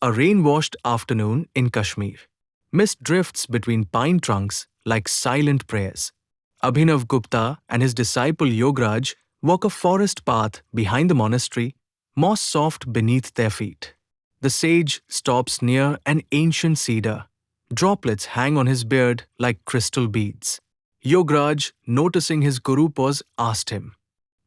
A rain-washed afternoon in Kashmir. Mist drifts between pine trunks like silent prayers. Abhinavagupta and his disciple Yogaraj walk a forest path behind the monastery, moss soft beneath their feet. The sage stops near an ancient cedar. Droplets hang on his beard like crystal beads. Yogaraj, noticing his guru pause, asked him,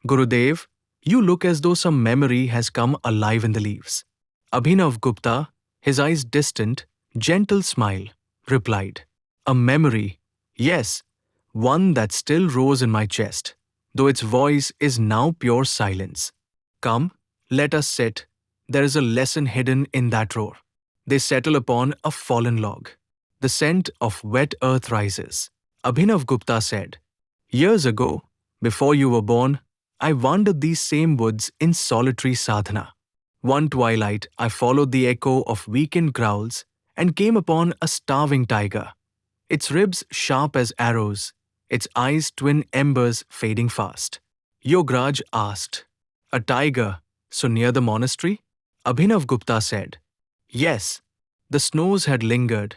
Gurudev, you look as though some memory has come alive in the leaves. Abhinavagupta, his eyes distant, gentle smile, replied, A memory, yes, one that still rose in my chest, though its voice is now pure silence. Come, let us sit. There is a lesson hidden in that roar. They settle upon a fallen log. The scent of wet earth rises. Abhinavagupta said, Years ago, before you were born, I wandered these same woods in solitary sadhana. One twilight, I followed the echo of weakened growls and came upon a starving tiger, its ribs sharp as arrows, its eyes twin embers fading fast. Yogaraj asked, A tiger, so near the monastery? Abhinavagupta said, Yes. The snows had lingered,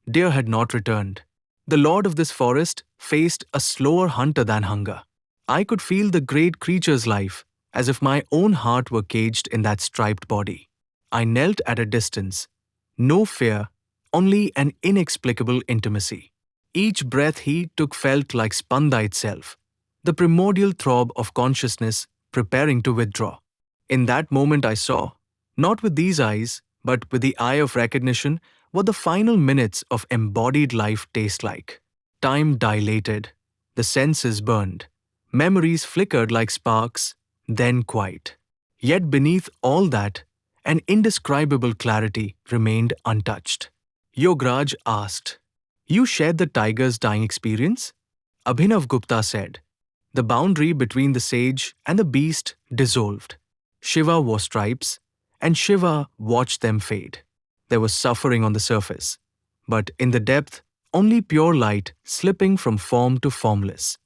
deer had not returned. The lord of this forest faced a slower hunter than hunger. I could feel the great creature's life, as if my own heart were caged in that striped body. I knelt at a distance. No fear, only an inexplicable intimacy. Each breath he took felt like Spanda itself, the primordial throb of consciousness preparing to withdraw. In that moment I saw, not with these eyes, but with the eye of recognition, what the final minutes of embodied life taste like. Time dilated, the senses burned, memories flickered like sparks, then quiet. Yet beneath all that, an indescribable clarity remained untouched. Yogaraj asked, You shared the tiger's dying experience? Abhinavagupta said, The boundary between the sage and the beast dissolved. Shiva wore stripes, and Shiva watched them fade. There was suffering on the surface, but in the depth, only pure light slipping from form to formless.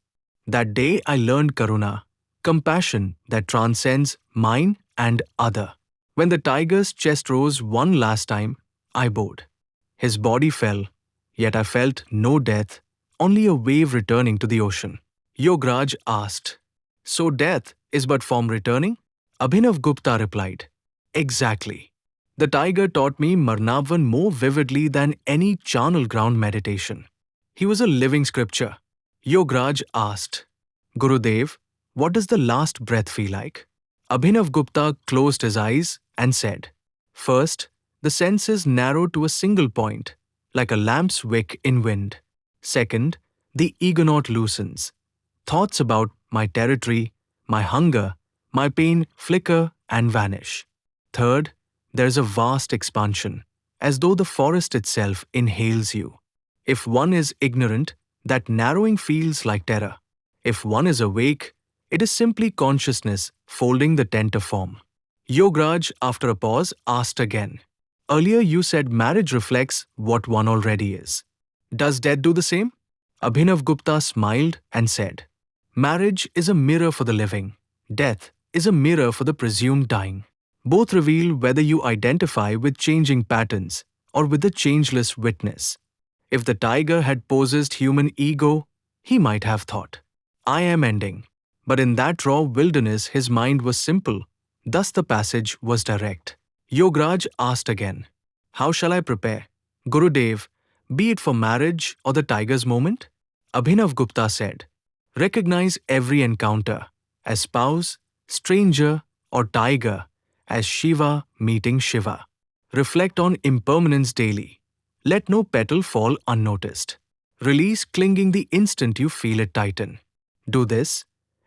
That day I learned Karuna, compassion that transcends mine and other. When the tiger's chest rose one last time, I bowed. His body fell, yet I felt no death, only a wave returning to the ocean. Yogaraj asked, So death is but form returning? Abhinavagupta replied, Exactly. The tiger taught me Marnavan more vividly than any charnel ground meditation. He was a living scripture. Yogaraj asked, Gurudev, what does the last breath feel like? Abhinavagupta closed his eyes and said, First, the senses narrow to a single point, like a lamp's wick in wind. Second, the egonaut loosens. Thoughts about my territory, my hunger, my pain flicker and vanish. Third, there is a vast expansion, as though the forest itself inhales you. If one is ignorant, that narrowing feels like terror. If one is awake, it is simply consciousness folding the tent of form. Yogaraj, after a pause, asked again, Earlier you said marriage reflects what one already is. Does death do the same? Abhinavagupta smiled and said, Marriage is a mirror for the living. Death is a mirror for the presumed dying. Both reveal whether you identify with changing patterns or with the changeless witness. If the tiger had possessed human ego, he might have thought, I am ending. But in that raw wilderness his mind was simple, thus the passage was direct. Yogaraj asked again, How shall I prepare? Gurudev, be it for marriage or the tiger's moment? Abhinavagupta said, Recognize every encounter as spouse, stranger or tiger, as Shiva meeting Shiva. Reflect on impermanence daily. Let no petal fall unnoticed. Release clinging the instant you feel it tighten. Do this,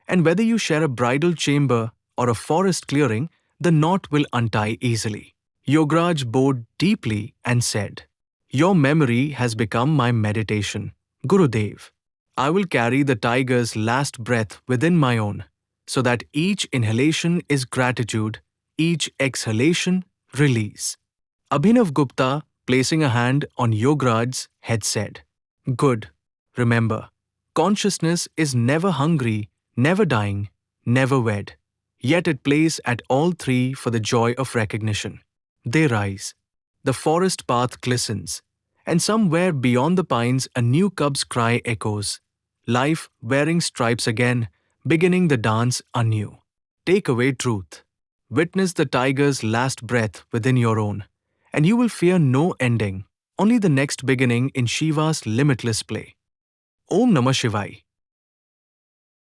and whether you share a bridal chamber or a forest clearing, the knot will untie easily. Yogaraj bowed deeply and said, Your memory has become my meditation, Gurudev. I will carry the tiger's last breath within my own, so that each inhalation is gratitude, each exhalation, release. Abhinavagupta, placing a hand on Yogaraj's head, said, Good. Remember, consciousness is never hungry, never dying, never wed. Yet it plays at all three for the joy of recognition. They rise. The forest path glistens, and somewhere beyond the pines a new cub's cry echoes. Life wearing stripes again, beginning the dance anew. Take away truth. Witness the tiger's last breath within your own, and you will fear no ending, only the next beginning in Shiva's limitless play. Om Namah Shivaya.